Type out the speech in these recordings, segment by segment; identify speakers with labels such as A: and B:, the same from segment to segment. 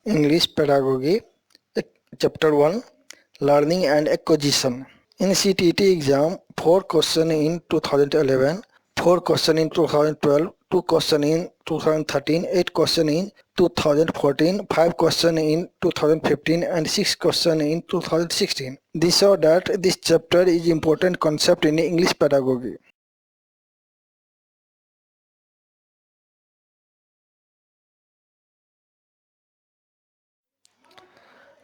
A: English Pedagogy, Chapter 1, Learning and Acquisition. In CTET exam, 4 questions in 2011, 4 questions in 2012, 2 questions in 2013, 8 questions in 2014, 5 questions in 2015 and 6 questions in 2016. This shows that this chapter is important concept in English pedagogy.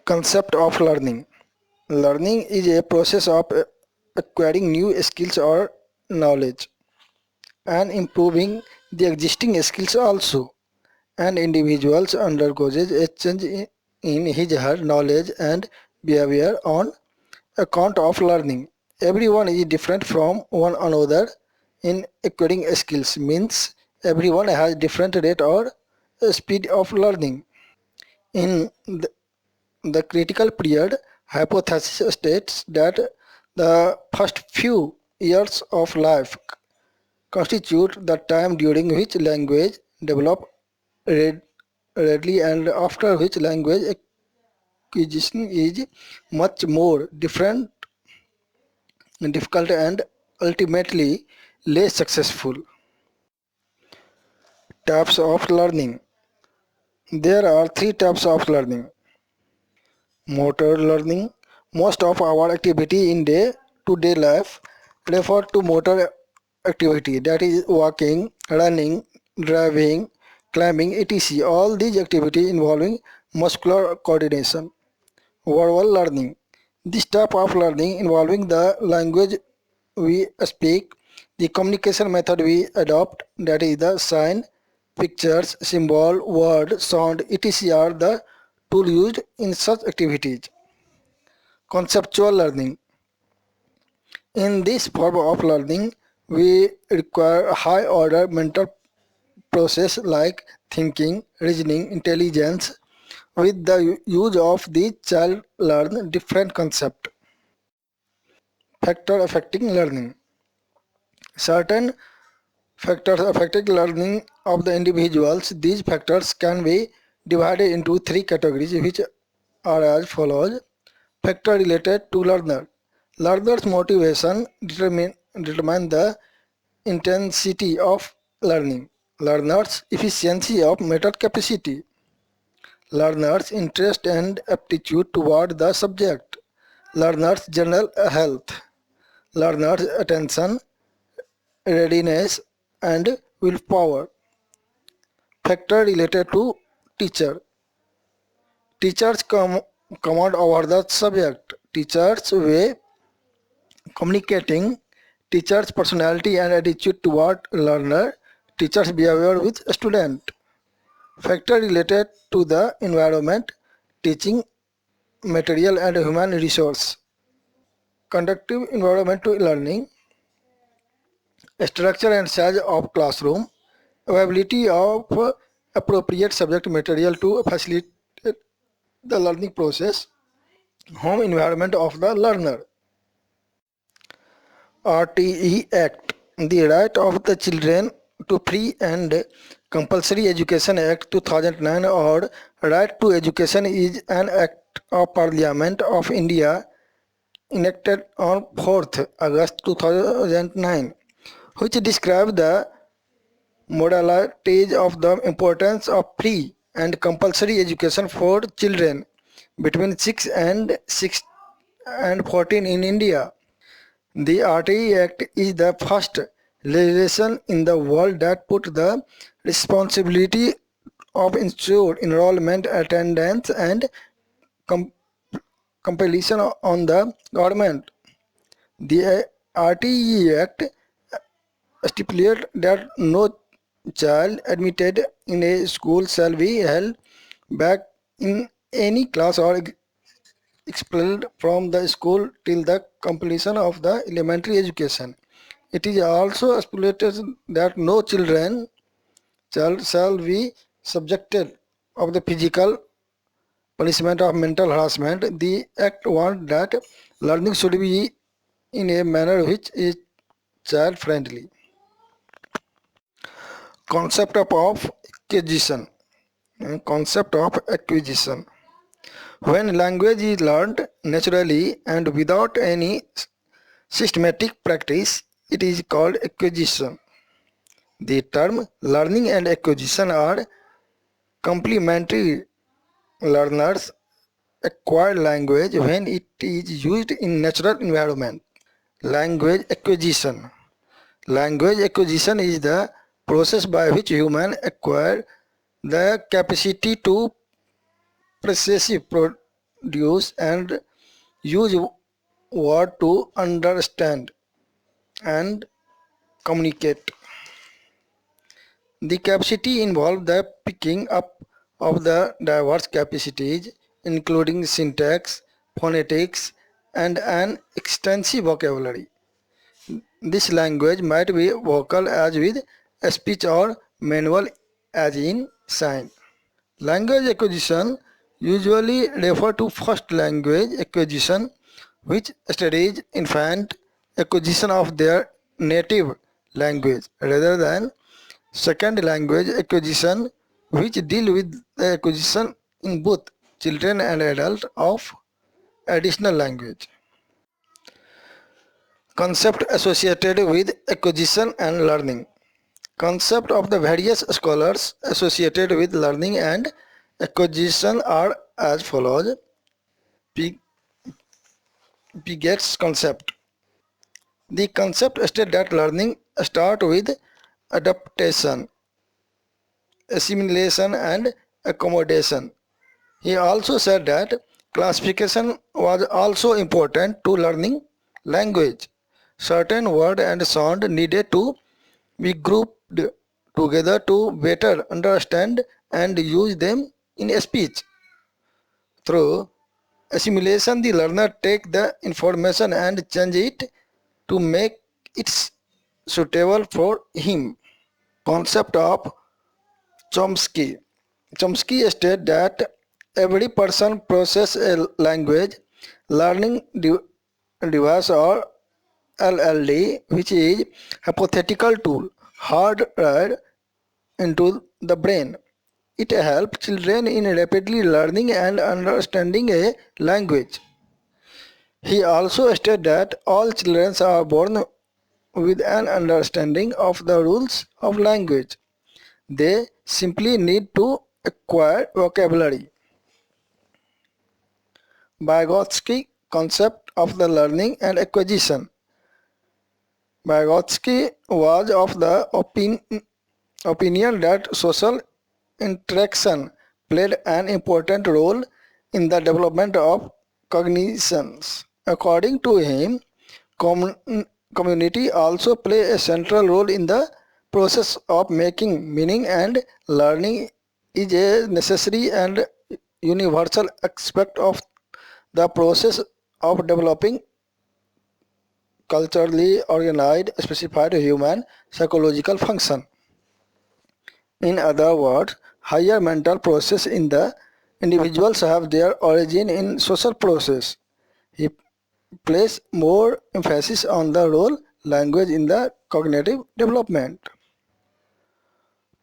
A: Concept of learning. Learning is a process of acquiring new skills or knowledge and improving the existing skills also. An individual undergoes a change in his or her knowledge and behavior on account of learning. Everyone is different from one another in acquiring skills, means everyone has different rate or speed of learning. In the critical period hypothesis states that the first few years of life constitute the time during which language develop readily and after which language acquisition is much more difficult and ultimately less successful. Types of learning. There are three types of learning. Motor learning. Most of our activity in day-to-day life refer to motor activity, that is walking, running, driving, climbing, etc. All these activities involving muscular coordination. Verbal learning. This type of learning involving the language we speak, the communication method we adopt, that is the sign, pictures, symbol, word, sound, etc. are the tools used in such activities. Conceptual learning. In this form of learning, we require high order mental process like thinking, reasoning, intelligence. With the use of the child learn different concepts. Factor affecting learning. Certain factors affecting learning of the individuals. These factors can be divided into three categories, which are as follows. Factor related to learner. Learner's motivation determine the intensity of learning. Learner's efficiency of method capacity. Learner's interest and aptitude toward the subject. Learner's general health. Learner's attention, readiness, and willpower. Factor related to teacher. Teachers command over the subject. Teachers way communicating. Teachers personality and attitude toward learner. Teachers behavior with student. Factor related to the environment, teaching material and human resource. Conducive environment to learning. Structure and size of classroom. Availability of appropriate subject material to facilitate the learning process. Home environment of the learner. RTE Act. The Right of the Children to Free and Compulsory Education Act 2009 or Right to Education is an act of Parliament of India enacted on 4th August 2009, which describes the modalities of the importance of free and compulsory education for children between 6 and 14 in India. The RTE Act is the first legislation in the world that put the responsibility of ensure enrollment, attendance, and com- completion on the government. The RTE Act stipulates that no child admitted in a school shall be held back in any class or expelled from the school till the completion of the elementary education. It is also stipulated that no child shall be subjected of the physical punishment of mental harassment. The Act wants that learning should be in a manner which is child friendly. Concept of acquisition. Concept of acquisition. When language is learned naturally and without any systematic practice, it is called acquisition. The term learning and acquisition are complementary. Learners acquire language when it is used in natural environment. Language acquisition. Language acquisition is the process by which humans acquire the capacity to process, produce, and use word to understand and communicate. The capacity involves the picking up of the diverse capacities, including syntax, phonetics, and an extensive vocabulary. This language might be vocal as with speech or manual as in sign. Language acquisition usually refer to first language acquisition, which studies infant acquisition of their native language rather than second language acquisition, which deal with the acquisition in both children and adults of additional language. Concept associated with acquisition and learning. Concept of the various scholars associated with learning and acquisition are as follows. Piaget's concept. The concept states that learning starts with adaptation, assimilation, and accommodation. He also said that classification was also important to learning language. Certain words and sound needed to be grouped together to better understand and use them in speech. Through assimilation, the learner takes the information and change it to make it suitable for him. Concept of Chomsky. Chomsky stated that every person processes a language learning device or LLD, which is hypothetical tool hardwired into the brain. It helps children in rapidly learning and understanding a language. He also stated that all children are born with an understanding of the rules of language. They simply need to acquire vocabulary. Vygotsky concept of the learning and acquisition. Vygotsky was of the opinion that social interaction played an important role in the development of cognitions. According to him, community also play a central role in the process of making meaning, and learning is a necessary and universal aspect of the process of developing culturally organized specified human psychological function. In other words, higher mental process in the individuals have their origin in social process. He placed more emphasis on the role language in the cognitive development.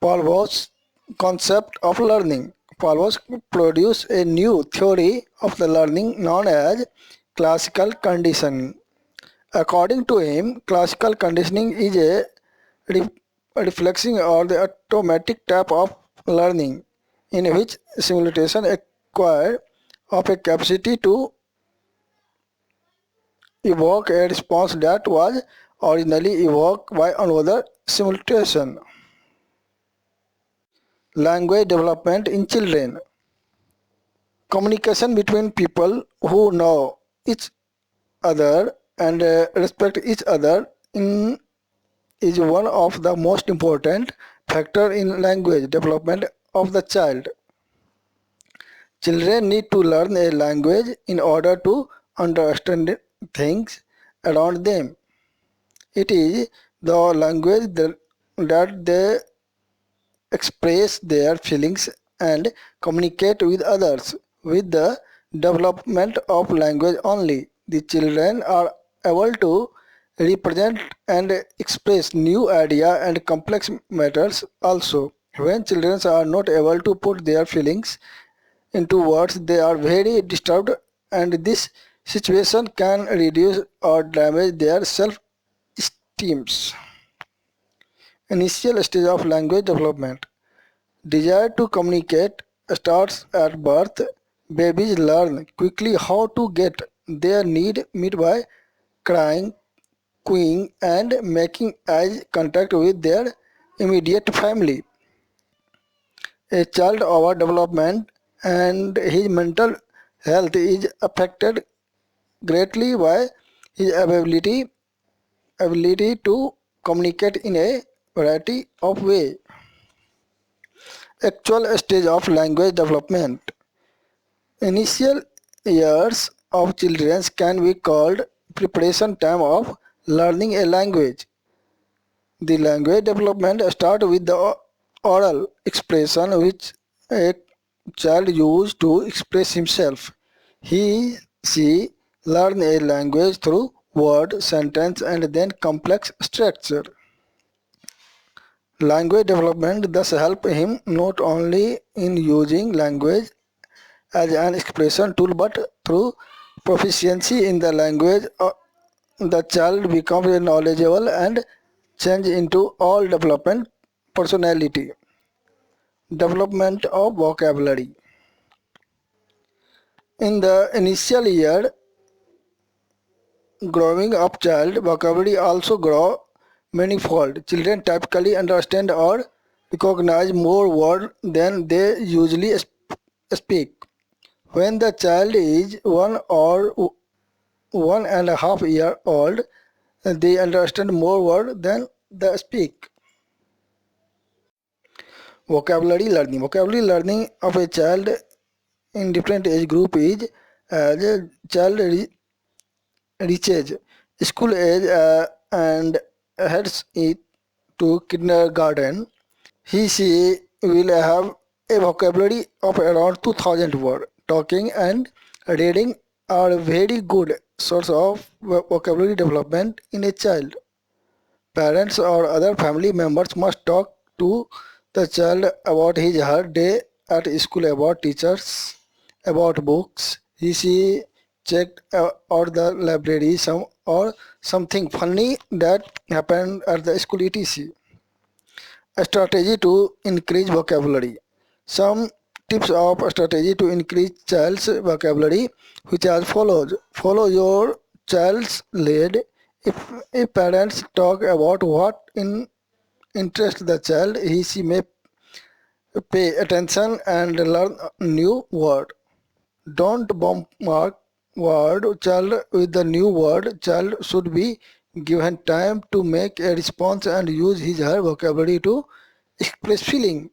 A: Pavlov's concept of learning. Pavlov produced a new theory of the learning known as classical conditioning. According to him, classical conditioning is a reflection or the automatic type of learning in which simulation acquire of a capacity to evoke a response that was originally evoked by another simulation. Language development in children. Communication between people who know each other and respect each other is one of the most important factors in language development of the child. Children need to learn a language in order to understand things around them. It is the language that they express their feelings and communicate with others. With the development of language only, the children are able to represent and express new ideas and complex matters also. When children are not able to put their feelings into words, they are very disturbed, and this situation can reduce or damage their self-esteem. Initial stage of language development. Desire to communicate starts at birth. Babies learn quickly how to get their need met by crying, cooing, and making eye contact with their immediate family. A child overdevelopment and his mental health is affected greatly by his ability to communicate in a variety of ways. Actual stage of language development. Initial years of children can be called preparation time of learning a language. The language development starts with the oral expression which a child uses to express himself. She learn a language through word, sentence, and then complex structure. Language development thus help him not only in using language as an expression tool but through proficiency in the language the child becomes knowledgeable and change into all development personality. Development of vocabulary. In the initial year, growing up child vocabulary also grow manifold. Children typically understand or recognize more words than they usually speak. When the child is 1.5 year old, they understand more words than they speak. Vocabulary learning of a child in different age group is as a child reaches school age and heads it to kindergarten, he will have a vocabulary of around 2000 words. Talking and reading are very good source of vocabulary development in a child. Parents or other family members must talk to the child about his her day at school, about teachers, about books. He checked out the library some or something funny that happened at the school etc. A strategy to increase vocabulary. Some tips of a strategy to increase child's vocabulary which are follows. Follow your child's lead. If parents talk about what interest the child, she may pay attention and learn a new word. Don't bombard child with the new word. Child should be given time to make a response and use his her vocabulary to express feeling.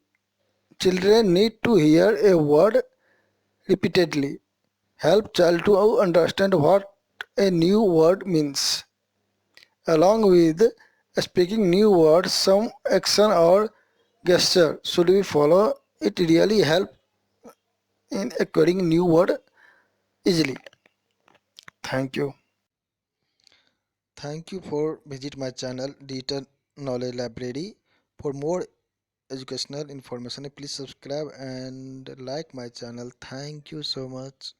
A: Children need to hear a word repeatedly. Help child to understand what a new word means. Along with speaking new words, some action or gesture should be followed. It really help in acquiring new word easily. Thank you. Thank you for visit my channel Digital Knowledge Library. For more educational information, please subscribe and like my channel. Thank you so much.